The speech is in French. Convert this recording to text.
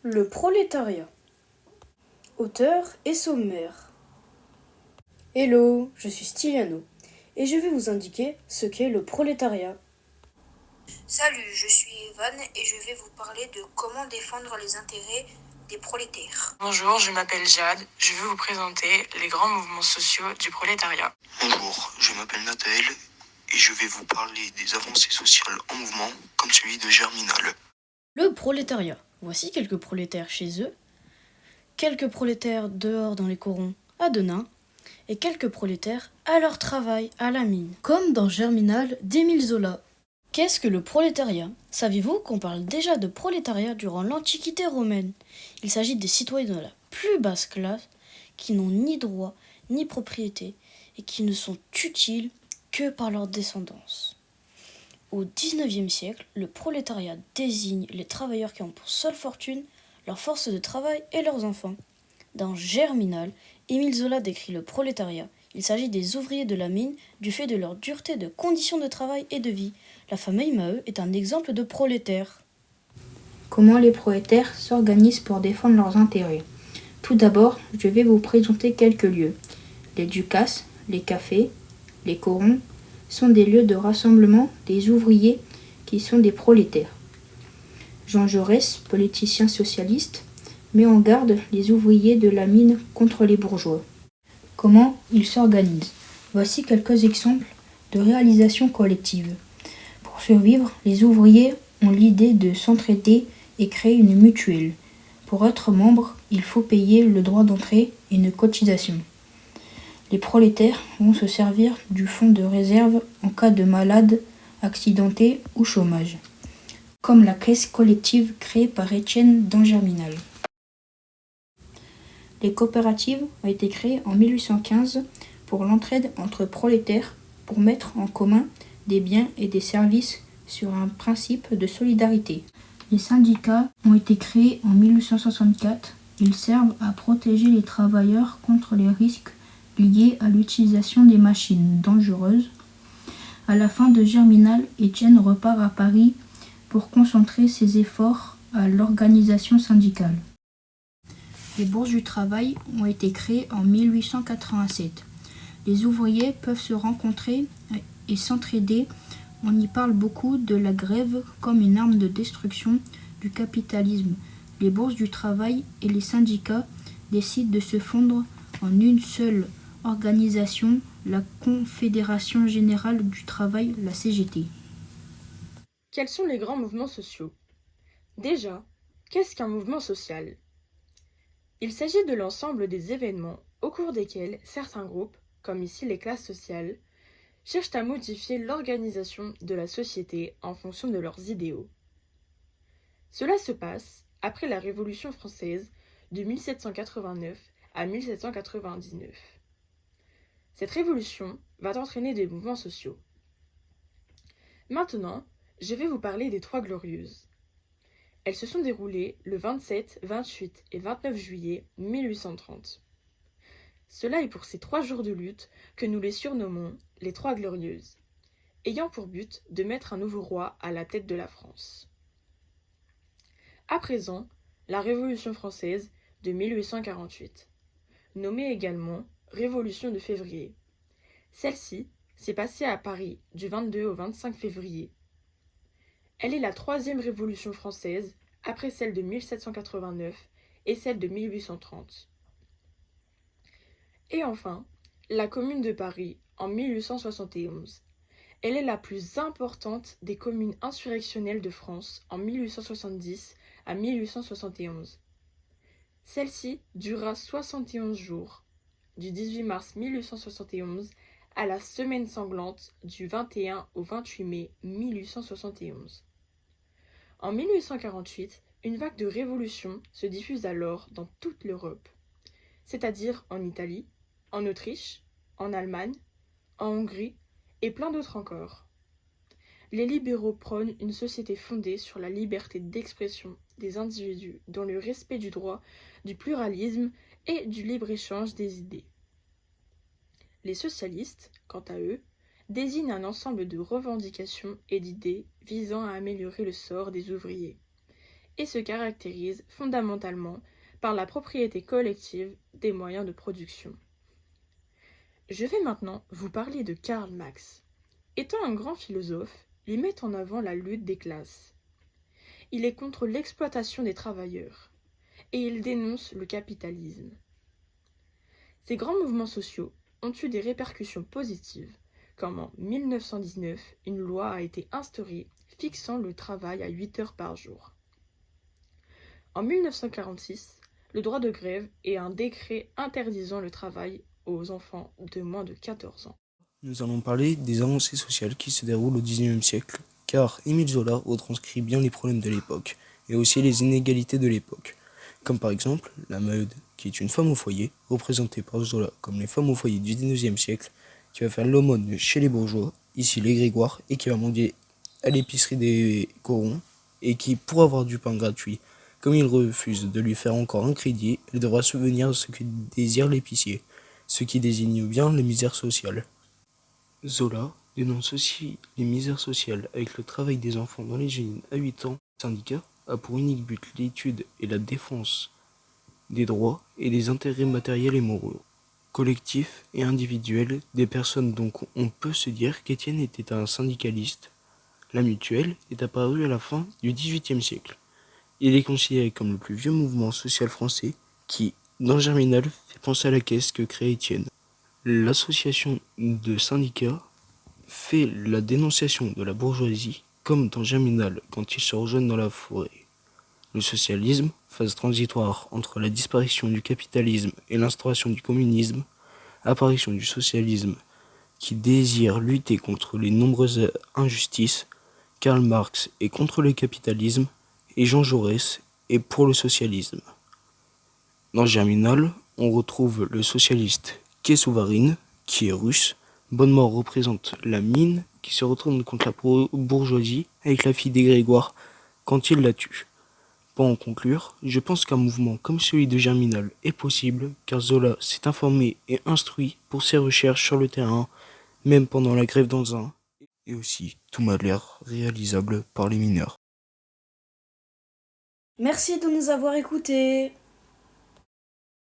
Le prolétariat. Auteur et sommaire. Hello, je suis Styliano et je vais vous indiquer ce qu'est le prolétariat. Salut, je suis Evan et je vais vous parler de comment défendre les intérêts des prolétaires. Bonjour, je m'appelle Jade. Je vais vous présenter les grands mouvements sociaux du prolétariat. Bonjour, je m'appelle Nathaël et je vais vous parler des avancées sociales en mouvement comme celui de Germinal. Le prolétariat. Voici quelques prolétaires chez eux, quelques prolétaires dehors dans les corons à Denain et quelques prolétaires à leur travail à la mine, comme dans Germinal d'Émile Zola. Qu'est-ce que le prolétariat ? Saviez-vous qu'on parle déjà de prolétariat durant l'Antiquité romaine ? Il s'agit des citoyens de la plus basse classe qui n'ont ni droit ni propriété et qui ne sont utiles que par leur descendance. Au XIXe siècle, le prolétariat désigne les travailleurs qui ont pour seule fortune leur force de travail et leurs enfants. Dans Germinal, Émile Zola décrit le prolétariat. Il s'agit des ouvriers de la mine du fait de leur dureté de conditions de travail et de vie. La famille Maheu est un exemple de prolétaire. Comment les prolétaires s'organisent pour défendre leurs intérêts. Tout d'abord, je vais vous présenter quelques lieux. Les ducasses, les cafés, les corons sont des lieux de rassemblement des ouvriers qui sont des prolétaires. Jean Jaurès, politicien socialiste, met en garde les ouvriers de la mine contre les bourgeois. Comment ils s'organisent ? Voici quelques exemples de réalisations collectives. Pour survivre, les ouvriers ont l'idée de s'entraider et créer une mutuelle. Pour être membre, il faut payer le droit d'entrée et une cotisation. Les prolétaires vont se servir du fonds de réserve en cas de malade, accidenté ou chômage, comme la caisse collective créée par Étienne dans Germinal. Les coopératives ont été créées en 1815 pour l'entraide entre prolétaires pour mettre en commun des biens et des services sur un principe de solidarité. Les syndicats ont été créés en 1864. Ils servent à protéger les travailleurs contre les risques liés à l'utilisation des machines dangereuses. À la fin de Germinal, Étienne repart à Paris pour concentrer ses efforts à l'organisation syndicale. Les bourses du travail ont été créées en 1887. Les ouvriers peuvent se rencontrer et s'entraider. On y parle beaucoup de la grève comme une arme de destruction du capitalisme. Les bourses du travail et les syndicats décident de se fondre en une seule organisation, la Confédération générale du travail, la CGT. Quels sont les grands mouvements sociaux ? Déjà, qu'est-ce qu'un mouvement social ? Il s'agit de l'ensemble des événements au cours desquels certains groupes, comme ici les classes sociales, cherchent à modifier l'organisation de la société en fonction de leurs idéaux. Cela se passe après la Révolution française de 1789 à 1799. Cette révolution va entraîner des mouvements sociaux. Maintenant, je vais vous parler des Trois Glorieuses. Elles se sont déroulées le 27, 28 et 29 juillet 1830. Cela est pour ces 3 jours de lutte que nous les surnommons les Trois Glorieuses, ayant pour but de mettre un nouveau roi à la tête de la France. À présent, la Révolution française de 1848, nommée également Révolution de février. Celle-ci s'est passée à Paris du 22 au 25 février. Elle est la 3e révolution française après celle de 1789 et celle de 1830. Et enfin, la Commune de Paris en 1871. Elle est la plus importante des communes insurrectionnelles de France en 1870 à 1871. Celle-ci dura 71 jours, du 18 mars 1871 à la semaine sanglante du 21 au 28 mai 1871. En 1848, une vague de révolution se diffuse alors dans toute l'Europe, c'est-à-dire en Italie, en Autriche, en Allemagne, en Hongrie et plein d'autres encore. Les libéraux prônent une société fondée sur la liberté d'expression des individus dans le respect du droit, du pluralisme et du libre-échange des idées. Les socialistes, quant à eux, désignent un ensemble de revendications et d'idées visant à améliorer le sort des ouvriers et se caractérise fondamentalement par la propriété collective des moyens de production. Je vais maintenant vous parler de Karl Marx. Étant un grand philosophe, il met en avant la lutte des classes. Il est contre l'exploitation des travailleurs et il dénonce le capitalisme. Ces grands mouvements sociaux ont eu des répercussions positives, comme en 1919, une loi a été instaurée fixant le travail à 8 heures par jour. En 1946, le droit de grève et un décret interdisant le travail aux enfants de moins de 14 ans. Nous allons parler des avancées sociales qui se déroulent au XIXe siècle, car Émile Zola retranscrit bien les problèmes de l'époque, et aussi les inégalités de l'époque, comme par exemple la Maheude, qui est une femme au foyer, représentée par Zola comme les femmes au foyer du XIXe siècle, qui va faire l'aumône chez les bourgeois, ici les Grégoire, et qui va mendier à l'épicerie des corons, et qui, pour avoir du pain gratuit, comme il refuse de lui faire encore un crédit, elle devra subvenir à ce que désire l'épicier, ce qui désigne bien les misères sociales. Zola dénonce aussi les misères sociales avec le travail des enfants dans les usines à 8 ans. Le syndicat a pour unique but l'étude et la défense des droits et des intérêts matériels et moraux, collectifs et individuels des personnes. Donc on peut se dire qu'Étienne était un syndicaliste. La mutuelle est apparue à la fin du XVIIIe siècle. Il est considéré comme le plus vieux mouvement social français qui, dans Germinal, fait penser à la caisse que crée Étienne. L'association de syndicats fait la dénonciation de la bourgeoisie, comme dans Germinal quand ils se rejoignent dans la forêt. Le socialisme, phase transitoire entre la disparition du capitalisme et l'instauration du communisme, apparition du socialisme qui désire lutter contre les nombreuses injustices, Karl Marx est contre le capitalisme et Jean Jaurès est pour le socialisme. Dans Germinal, on retrouve le socialiste Souvarine, qui est russe. Bonnemort représente la mine, qui se retourne contre la bourgeoisie avec la fille des Grégoire quand il la tue. Pour en conclure, je pense qu'un mouvement comme celui de Germinal est possible, car Zola s'est informé et instruit pour ses recherches sur le terrain, même pendant la grève d'Anzin, et aussi tout m'a l'air réalisable par les mineurs. Merci de nous avoir écoutés.